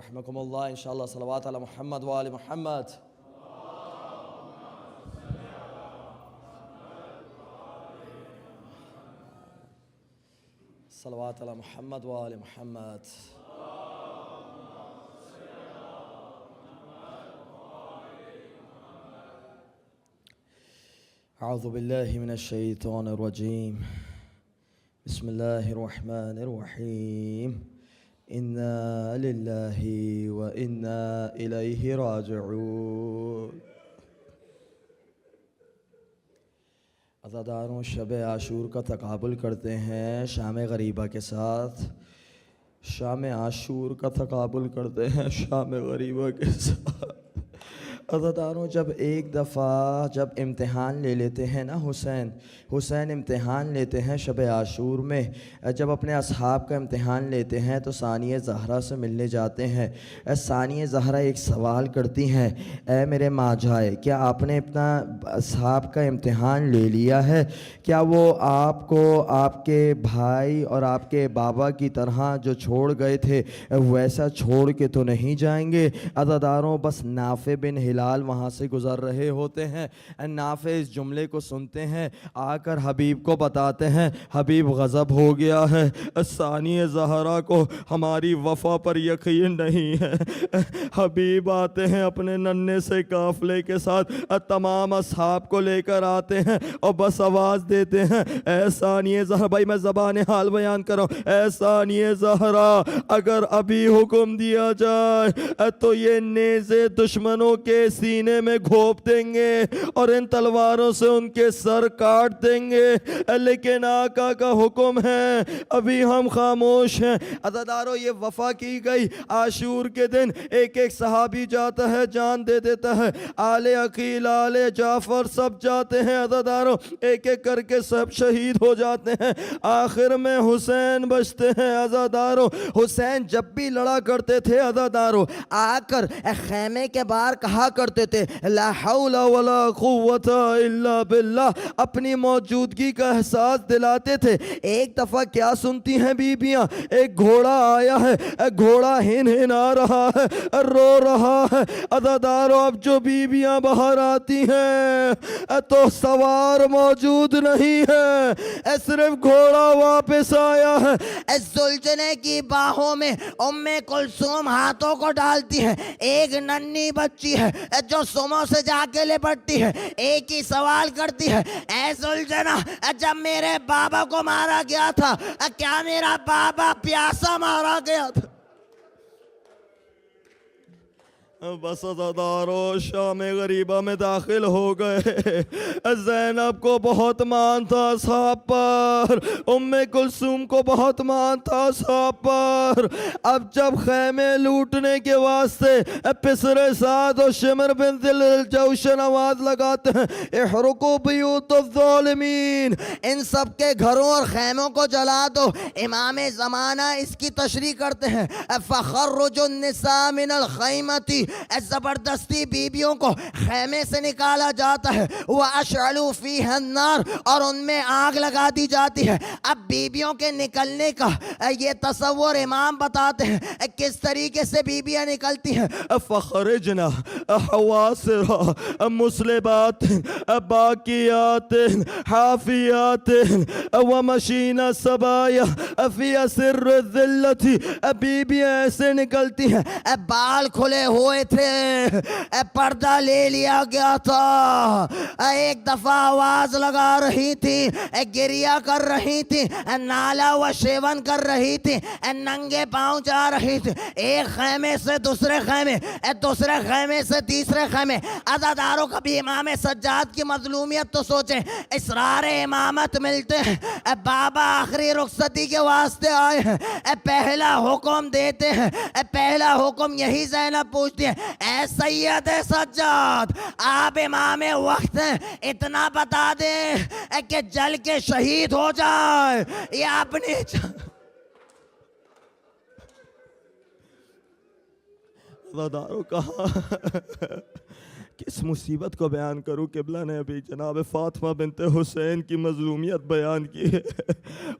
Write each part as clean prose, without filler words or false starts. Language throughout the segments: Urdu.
رحمكم الله إن شاء الله. صلوات على محمد وآل محمد. صلوات على محمد وآل محمد. أعوذ بالله من الشيطان الرجيم. بسم الله الرحمن الرحيم. إنا لله وإنا إليه راجعون. عزاداروں، شب عاشور کا تقابل کرتے ہیں شام غریبہ کے ساتھ. شام عاشور کا تقابل کرتے ہیں شام غریبہ کے ساتھ. عزاداروں، جب ایک دفعہ جب امتحان لے لیتے ہیں نا حسین امتحان لیتے ہیں شب عاشور میں، جب اپنے اصحاب کا امتحان لیتے ہیں تو ثانیہ زہرا سے ملنے جاتے ہیں. ثانیہ زہرا ایک سوال کرتی ہیں، اے میرے ماں جائے، کیا آپ نے اپنا اصحاب کا امتحان لے لیا ہے؟ کیا وہ آپ کو آپ کے بھائی اور آپ کے بابا کی طرح جو چھوڑ گئے تھے ویسا چھوڑ کے تو نہیں جائیں گے؟ عزاداروں، بس نافع بن ہلال وہاں سے گزر رہے ہوتے ہیں. نافع اس جملے کو سنتے ہیں، آ کر حبیب کو بتاتے ہیں. حبیب غضب ہو گیا ہے، ثانیہ زہرا کو ہماری وفا پر یقین نہیں ہے. حبیب آتے ہیں اپنے ننھے سے قافلے کے ساتھ، تمام اصحاب کو لے کر آتے ہیں اور بس آواز دیتے ہیں، اے ثانیہ زہرا. بھائی میں زبان حال بیان کر رہا ہوں. اے ثانیہ زہرا، اگر ابھی حکم دیا جائے تو یہ نیزے دشمنوں کے سینے میں گھونپ دیں گے اور ان تلواروں سے ان کے سر کاٹ دیں گے، لیکن آقا کا حکم ہے ابھی ہم خاموش ہیں. عزاداروں، یہ وفا کی گئی. عاشور کے دن ایک ایک صحابی جاتا ہے، جان دے دیتا ہے. آل عقیل، آل جعفر سب جاتے ہیں. عزاداروں، ایک ایک کر کے سب شہید ہو جاتے ہیں. آخر میں حسین بچتے ہیں. عزاداروں، حسین جب بھی لڑا کرتے تھے عزاداروں، آ کر خیمے کے باہر کہا کرتے تھے، لا حول ولا قوت الا باللہ. اپنی موجودگی کا احساس دلاتے تھے. ایک دفعہ کیا سنتی ہیں بیبیاں؟ ایک گھوڑا آیا ہے، گھوڑا ہن ہنا رہا ہے، رو رہا ہے. عزاداروں، اب جو بیبیاں باہر آتی ہیں تو سوار موجود نہیں ہے، صرف گھوڑا واپس آیا ہے. زلجنے کی باہوں میں ام کلثوم ہاتھوں کو ڈالتی ہے. ایک ننھی بچی ہے جو سموں سے جا کے لپٹتی ہے، ایک ہی سوال کرتی ہے، اے زلجنا، جب میرے بابا کو مارا گیا تھا کیا میرا بابا پیاسا مارا گیا تھا؟ بس عزاداروں، شام غریبہ میں داخل ہو گئے. زینب کو بہت مان تھا اصحاب پر، ام کلثوم کو بہت مان تھا اصحاب پر. اب جب خیمے لوٹنے کے واسطے پسر سعد اور شمر بن ذی الجوشن آواز لگاتے ہیں، احرقوا بیوت الظالمین، ان سب کے گھروں اور خیموں کو جلا دو. امام زمانہ اس کی تشریح کرتے ہیں، فخرج النساء من الخیمتی، زبردستی بیبیوں کو خیمے سے نکالا جاتا ہے. وَأَشْعَلُوا فِيهَا النَّارِ، اور ان میں آگ لگا دی جاتی ہے. اب بیبیوں کے نکلنے کا یہ تصور امام بتاتے ہیں کس طریقے سے بیبیاں نکلتی ہیں. فخرجنا حواسر مسلبات باقیات حافیات ومشینا سبایا فی سر الذلت. بیبیاں ایسے نکلتی ہیں، بال کھلے ہوئے تھے، پردہ لے لیا گیا تھا. ایک دفعہ آواز لگا رہی تھی، گریہ کر رہی تھی، نالا و شیون کر رہی تھی، ننگے پاؤں جا رہی تھی، ایک خیمے سے دوسرے خیمے، دوسرے خیمے سے تیسرے خیمے. عزاداروں، کبھی امام سجاد کی مظلومیت تو سوچیں. اسرار امامت ملتے ہیں، بابا آخری رخصتی کے واسطے آئے ہیں، پہلا حکم دیتے ہیں. پہلا حکم یہی زینب پوچھتی ہے، اے سید سجاد، آپ امام وقت ہیں، اتنا بتا دیں کہ جل کے شہید ہو جائے یا اپنی عزاداروں کہا کس مصیبت کو بیان کروں؟ قبلہ نے ابھی جناب فاطمہ بنت حسین کی مظلومیت بیان کی ہے۔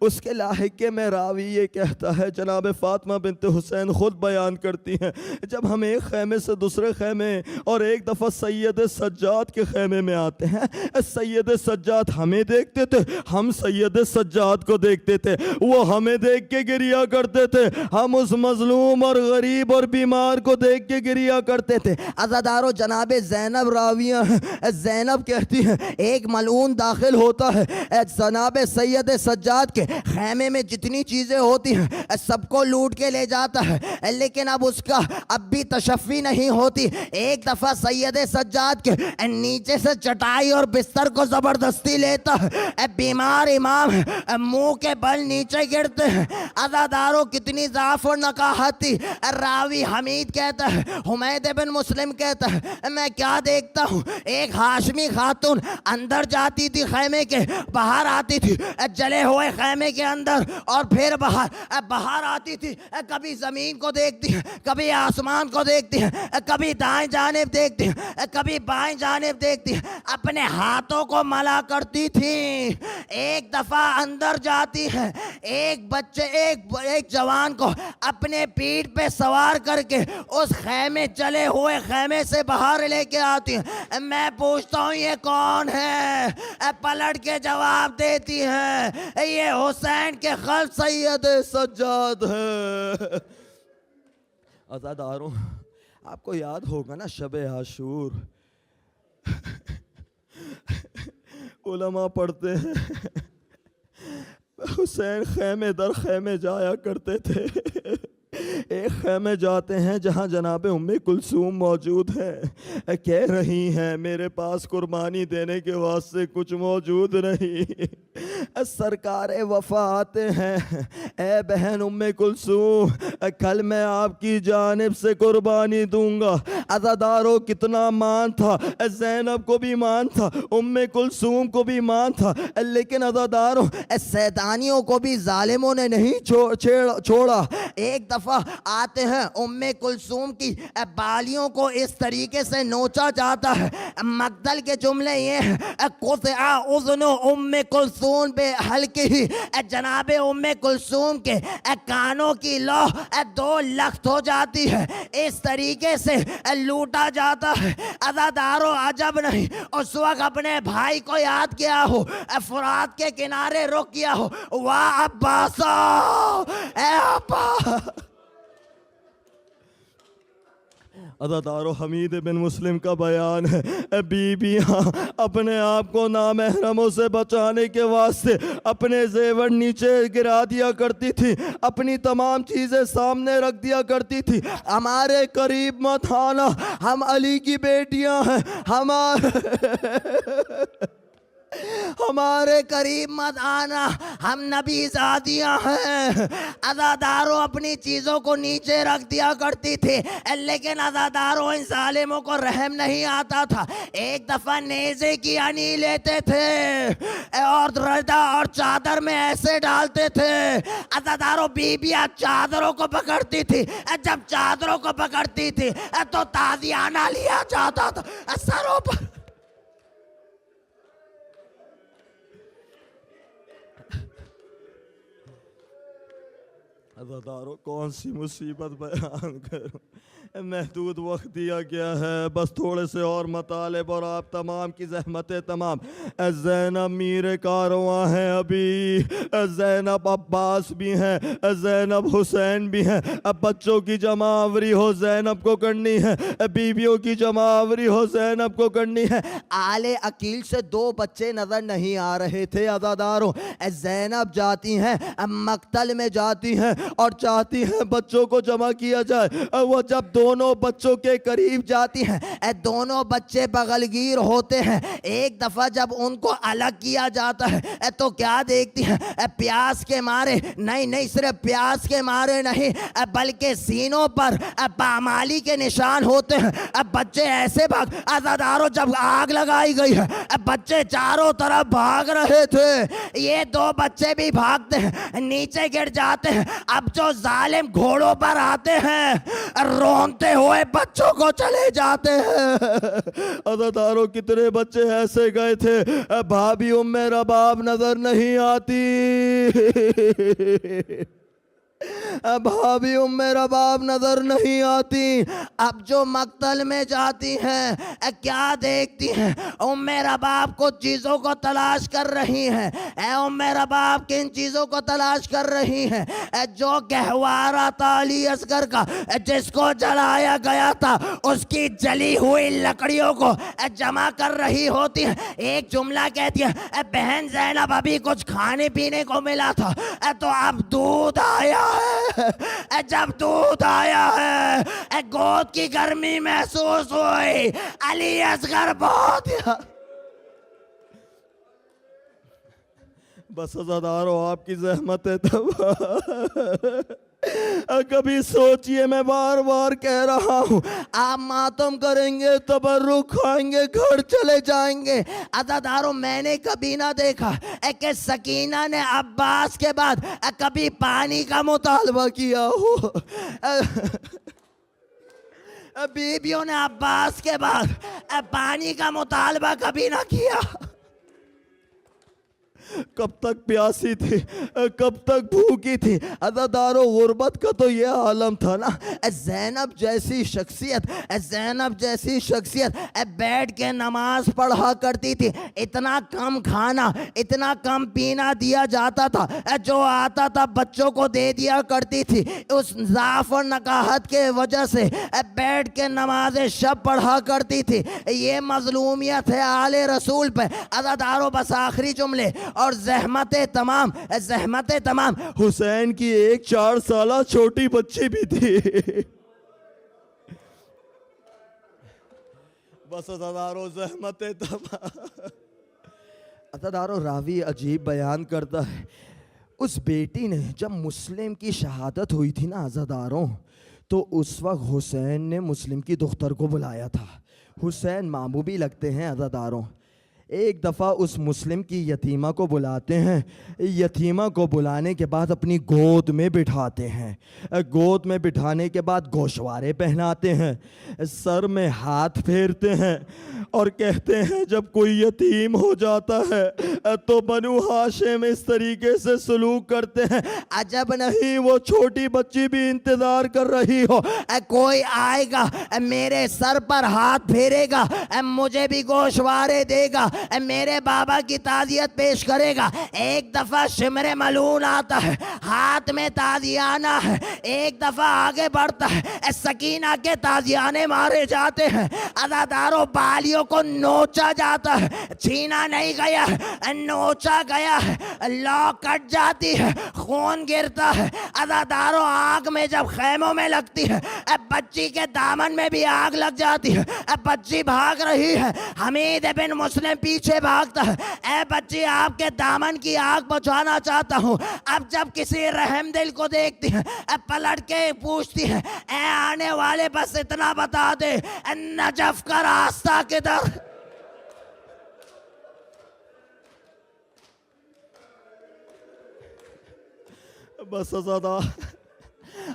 اس کے لاحقے میں راوی یہ کہتا ہے، جناب فاطمہ بنت حسین خود بیان کرتی ہیں، جب ہم ایک خیمے سے دوسرے خیمے اور ایک دفعہ سید سجاد کے خیمے میں آتے ہیں، سید سجاد ہمیں دیکھتے تھے، ہم سید سجاد کو دیکھتے تھے، وہ ہمیں دیکھ کے گریا کرتے تھے، ہم اس مظلوم اور غریب اور بیمار کو دیکھ کے گریا کرتے تھے۔ عزادارو، جناب زینب راویہ ہیں، زینب کہتی ہیں ایک ملعون داخل ہوتا ہے جناب سید سجاد کے خیمے میں، جتنی چیزیں ہوتی ہیں سب کو لوٹ کے لے جاتا ہے، لیکن اب اس کا اب بھی تشفی نہیں ہوتی۔ ایک دفعہ سید سجاد کے نیچے سے چٹائی اور بستر کو زبردستی لیتا ہے، بیمار امام منہ کے بل نیچے گرتے ہیں۔ عزادارو، کتنی ضعف اور نقاہت تھی۔ راوی حمید کہتا ہے، حمید بن مسلم کہتا ہے، میں کیا دیکھتا ہوں، ایک ہاشمی خاتون اندر جاتی تھی خیمے کے، باہر آتی تھی جلے ہوئے خیمے کے اندر، اور پھر باہر آتی تھی، کبھی زمین کو دیکھتی ہے، کبھی آسمان کو دیکھتی ہے، کبھی دائیں جانب دیکھتی ہے، کبھی بائیں جانب دیکھتی ہے، اپنے ہاتھوں کو ملا کرتی تھی۔ ایک دفعہ اندر جاتی ہے، ایک بچے ایک جوان کو اپنے پیٹھ پہ سوار کر کے اس خیمے جلے ہوئے خیمے سے باہر لے کے آتی ہے۔ میں پوچھتا ہوں یہ کون ہے؟ پلٹ کے جواب دیتی ہے یہ حسین کے خلف سید سجاد ہے۔ عزاداروں، آپ کو یاد ہوگا نا شب عاشور، علماء پڑھتے ہیں حسین خیمے در خیمے جایا کرتے تھے۔ ایک خیمے جاتے ہیں جہاں جناب ام کلثوم موجود ہے، کہہ رہی ہیں میرے پاس قربانی دینے کے واسطے کچھ موجود نہیں۔ سرکار وفا آتے ہیں، اے بہن ام کلثوم، کل میں آپ کی جانب سے قربانی دوں گا۔ عزادارو، کتنا مان تھا، زینب کو بھی مان تھا، ام کلثوم کو بھی مان تھا، لیکن عزادارو سیدانیوں کو بھی ظالموں نے نہیں چھوڑا۔ ایک دفعہ آتے ہیں، ام کلثوم کی بالیوں کو اس طریقے سے نوچا جاتا ہے، مقتل کے جملے یہ ہیں، قطع اذن ام کلثوم بحلقہ، جناب ام کلثوم کے کانوں کی لو 2 لخت ہو جاتی ہے، اس طریقے سے لوٹا جاتا ہے۔ عزادارو، عجب نہیں اس وقت اپنے بھائی کو یاد کیا ہو، فرات کے کنارے رک گیا ہو، واہ عباسا، اے ابا۔ عزادارو، حمید بن مسلم کا بیان ہے، بیویاں اپنے آپ کو نامحرموں سے بچانے کے واسطے اپنے زیور نیچے گرا دیا کرتی تھی، اپنی تمام چیزیں سامنے رکھ دیا کرتی تھی۔ ہمارے قریب مت آنا، ہم علی کی بیٹیاں ہیں، ہمارے قریب مت آنا، ہم نبی زادیاں ہیں۔ عزاداروں، اپنی چیزوں کو نیچے رکھ دیا کرتی تھی، لیکن عزاداروں ان ظالموں کو رحم نہیں آتا تھا۔ ایک دفعہ نیزے کی انی لیتے تھے اور ردا اور چادر میں ایسے ڈالتے تھے۔ عزاداروں، بیویاں چادروں کو پکڑتی تھی، جب چادروں کو پکڑتی تھی تو تازیانہ لیا جاتا تھا سروں پر۔ عزاداروں، کون سی مصیبت بیان کروں، محدود وقت دیا گیا ہے، بس تھوڑے سے اور مطالب اور آپ تمام کی زحمتیں تمام۔ زینب میر کارواں ہیں، ابھی زینب عباس بھی ہیں، زینب حسین بھی ہیں، اب بچوں کی جمع آوری ہو زینب کو کرنی ہے، بیویوں کی جمع آوری ہو زینب کو کرنی ہے۔ آل عقیل سے 2 بچے نظر نہیں آ رہے تھے۔ عزاداروں، زینب جاتی ہیں، مقتل میں جاتی ہیں اور چاہتی ہیں بچوں کو جمع کیا جائے۔ وہ جب دونوں بچوں کے قریب جاتی ہیں، دونوں بچے بغلگیر ہوتے ہیں۔ ایک دفعہ جب ان کو الگ کیا جاتا ہے تو کیا دیکھتی ہیں، پیاس کے مارے نہیں صرف پیاس کے مارے نہیں بلکہ سینوں پر پامالی کے نشان ہوتے ہیں۔ بچے ایسے بھاگ، عزاداروں جب آگ لگائی گئی ہے بچے چاروں طرف بھاگ رہے تھے، یہ 2 بچے بھی بھاگتے ہیں، نیچے گر جاتے ہیں۔ اب جو ظالم گھوڑوں پر آتے ہیں روتے ہوئے بچوں کو چلے جاتے ہیں۔ عزاداروں کتنے بچے ایسے گئے تھے، بھابھی ام رباب نظر نہیں آتی، بھابھی ام رباب نظر نہیں آتی۔ اب جو مقتل میں جاتی ہیں کیا دیکھتی ہیں؟ ام رباب کو چیزوں کو تلاش کر رہی ہیں۔ اے ام رباب کن چیزوں کو تلاش کر رہی ہیں؟ جو گہوارہ تھا علی اصغر کا، جس کو جلایا گیا تھا، اس کی جلی ہوئی لکڑیوں کو جمع کر رہی ہوتی ہیں۔ ایک جملہ کہتی ہے، بہن زینب ابھی کچھ کھانے پینے کو ملا تھا تو اب دودھ آیا ہے۔ جب دودھ آیا ہے گود کی گرمی محسوس ہوئی، علی اصغر بہت بس عزادارو آپ کی زحمت ہے کبھی سوچئے، میں بار بار کہہ رہا ہوں، آپ ماتم کریں گے، تبرک کھائیں گے، گھر چلے جائیں گے۔ عزادارو میں نے کبھی نہ دیکھا کہ سکینہ نے عباس کے بعد کبھی پانی کا مطالبہ کیا ہو۔ بیویوں نے عباس کے بعد پانی کا مطالبہ کبھی نہ کیا۔ کب تک پیاسی تھی، کب تک بھوکی تھی؟ عزادارو غربت کا تو یہ عالم تھا نا۔ زینب جیسی شخصیت بیٹھ کے نماز پڑھا کرتی تھی، اتنا کم کھانا، اتنا کم پینا دیا جاتا تھا، جو آتا تھا بچوں کو دے دیا کرتی تھی۔ اس ضعف اور نکاحت کے وجہ سے بیٹھ کے نماز شب پڑھا کرتی تھی۔ یہ مظلومیت ہے آل رسول پہ۔ عزادارو بس آخری جملے اور زحمت تمام حسین کی ایک 4 سالہ چھوٹی بچی بھی تھی۔ بس عزادارو زحمت تمام۔ عزادارو راوی عجیب بیان کرتا ہے، اس بیٹی نے جب مسلم کی شہادت ہوئی تھی نا عزادارو، تو اس وقت حسین نے مسلم کی دختر کو بلایا تھا۔ حسین ماموں بھی لگتے ہیں عزادارو۔ ایک دفعہ اس مسلم کی یتیمہ کو بلاتے ہیں، یتیمہ کو بلانے کے بعد اپنی گود میں بٹھاتے ہیں، گود میں بٹھانے کے بعد گوشوارے پہناتے ہیں، سر میں ہاتھ پھیرتے ہیں اور کہتے ہیں جب کوئی یتیم ہو جاتا ہے تو بنو ہاشم اس طریقے سے سلوک کرتے ہیں، عجب نہیں وہ چھوٹی بچی بھی انتظار کر رہی ہو، کوئی آئے گا میرے سر پر ہاتھ پھیرے گا، مجھے بھی گوشوارے دے گا، میرے بابا کی تعزیت پیش کرے گا۔ ایک دفعہ شمر ملون آتا ہے، ہاتھ میں تعزیانہ ہے، ایک دفعہ آگے بڑھتا ہے، سکینہ کے تعزیانے مارے جاتے ہیں، عزادارو بالیوں کو نوچا جاتا ہے، چھینا نہیں گیا ہے، نوچا گیا ہے، لاؤ کٹ جاتی ہے، خون گرتا ہے۔ عزادارو آگ میں جب خیموں میں لگتی ہے، بچی کے دامن میں بھی آگ لگ جاتی ہے، بچی بھاگ رہی ہے، حمید بن مسلم پیچھے بھاگتا ہے، اے بچی آپ کے دامن کی آگ بجھانا چاہتا ہوں۔ اب جب کسی رحم دل کو دیکھتی ہے، پلٹ کے پوچھتی ہے، اے آنے والے بس اتنا بتا دے نجف کا راستہ کدھر؟ بس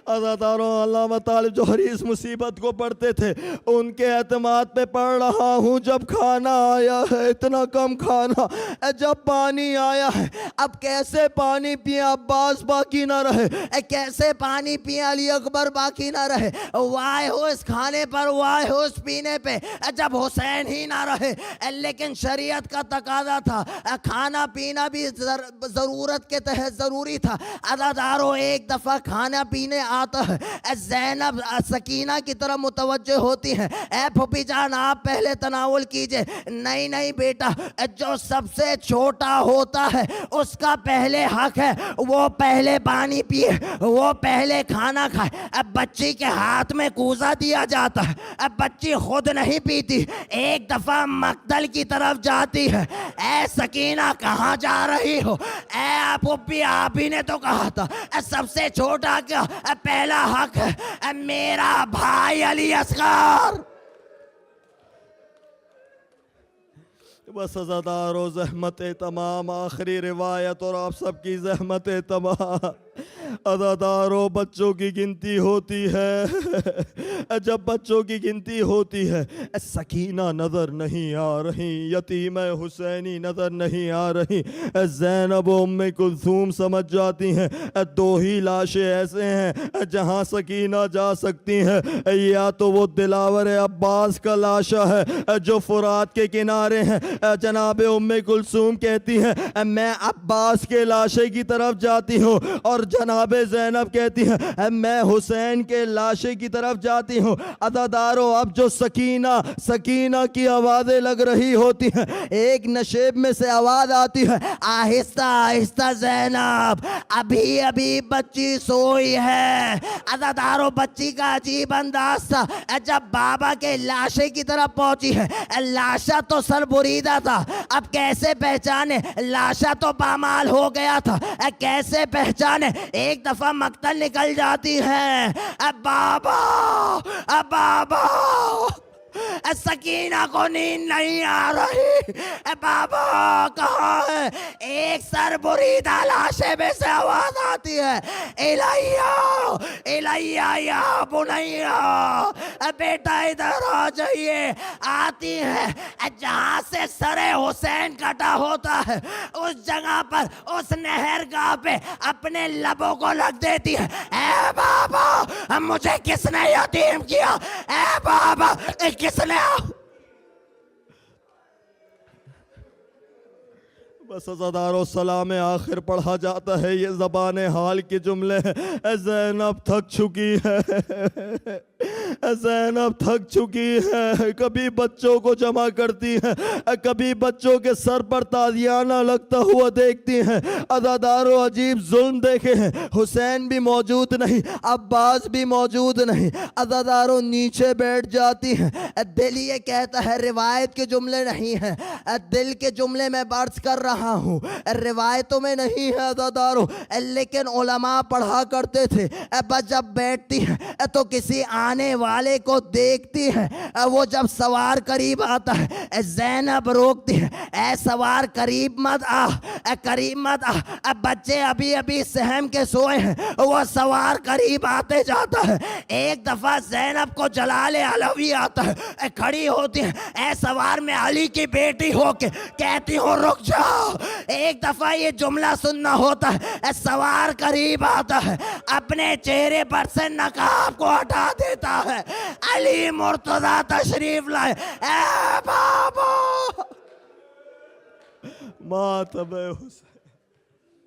عزاداروں علامہ طالب جوہری اس مصیبت کو پڑھتے تھے، ان کے اعتماد پہ پڑھ رہا ہوں۔ جب کھانا آیا ہے اتنا کم کھانا، جب پانی آیا ہے اب کیسے پانی پئیں عباس باقی نہ رہے، کیسے پانی پئیں علی اکبر باقی نہ رہے، وائے ہو اس کھانے پر، وائے ہو اس پینے پہ جب حسین ہی نہ رہے۔ لیکن شریعت کا تقاضا تھا، کھانا پینا بھی ضرورت کے تحت ضروری تھا۔ عزاداروں ایک دفعہ کھانا پینے آتا ہے، زینب سکینہ کی طرف متوجہ ہوتی ہیں، اے پھوپھی جان آپ پہلے تناول کیجئے۔ نہیں بیٹا، جو سب سے چھوٹا ہوتا ہے اس کا پہلے حق ہے، وہ پہلے پانی پیے، وہ پہلے کھانا کھائے۔ اب بچی کے ہاتھ میں کوزہ دیا جاتا ہے، اب بچی خود نہیں پیتی، ایک دفعہ مقتل کی طرف جاتی ہے، اے سکینہ کہاں جا رہی ہو؟ اے پھوپھی آپ ہی نے تو کہا تھا سب سے چھوٹا کیا پہلا حق ہے، میرا بھائی علی اصغر۔ بس عزادارو زحمت تمام، آخری روایت اور آپ سب کی زحمت تمام۔ عزادارو بچوں کی گنتی ہوتی ہے، جب بچوں کی گنتی ہوتی ہے سکینہ نظر نہیں آ رہی، یتیم حسینی نظر نہیں آ رہی، زینب و ام کلثوم سمجھ جاتی ہیں دو ہی لاشیں ایسے ہیں جہاں سکینہ جا سکتی ہیں، یا تو وہ دلاور عباس کا لاشا ہے جو فرات کے کنارے ہیں۔ جناب ام کلثوم کہتی ہیں میں عباس کے لاشے کی طرف جاتی ہوں، اور جناب زینب کہتی ہیں میں حسین کے لاشے کی طرف جاتی ہوں۔ عزادارو اب جو سکینہ کی آوازیں لگ رہی ہوتی ہیں، ایک نشیب میں سے آواز آتی ہے آہستہ آہستہ زینب ابھی بچی سوئی ہے۔ عزادارو بچی کا عجیب انداز تھا، جب بابا کے لاشے کی طرف پہنچی ہے، لاشا تو سر بریدہ تھا، اب کیسے پہچانے؟ لاشا تو پامال ہو گیا تھا، کیسے پہچانے؟ ایک دفعہ مقتل نکل جاتی ہے، بابا سکینہ کو نیند نہیں آ رہی، بابا کہاں ہے؟ ایک سر بریدہ لاشے میں سے آواز آتی ہے الیہ یا بنیا، بیٹا ادھر آ جائیے۔ آتی ہے، جہاں سے سر حسین کٹا ہوتا ہے اس جگہ پر اس نہر گاہ پہ اپنے لبوں کو لگ دیتی ہے، اے بابا مجھے کس نے یتیم کیا؟ اے بابا کس نے؟ بس عزادارو سلام آخر پڑھا جاتا ہے، یہ زبان حال کے جملے ہیں۔ زینب تھک چکی ہے، زینب تھک چکی ہے، کبھی بچوں کو جمع کرتی ہے، کبھی بچوں کے سر پر تازیانہ لگتا ہوا دیکھتی ہیں۔ عزادارو عجیب ظلم دیکھے ہیں، حسین بھی موجود نہیں، عباس بھی موجود نہیں۔ عزادارو نیچے بیٹھ جاتی ہیں، دل یہ کہتا ہے، روایت کے جملے نہیں ہیں، دل کے جملے میں برس کر رہا ہوں، روایتوں میں نہیں ہے عزادارو، لیکن علماء پڑھا کرتے تھے بس جب بیٹھتی ہے تو کسی آنے والے کو دیکھتی ہے، وہ جب سوار قریب آتا ہے زینب روکتی ہے، اے سوار قریب مت آ، بچے ابھی سہم کے سوئے ہیں۔ وہ سوار قریب آتے جاتا ہے، ایک دفعہ زینب کو جلال علوی آتا ہے، کھڑی ہوتی ہے، اے سوار میں علی کی بیٹی ہو کے کہتی ہوں رک جاؤ۔ ایک دفعہ یہ جملہ سننا ہوتا ہے، سوار قریب آتا ہے، اپنے چہرے پر سے نقاب کو ہٹا دیتا ہے، علی مرتضی تشریف لائے، اے بابا ماتم حسین۔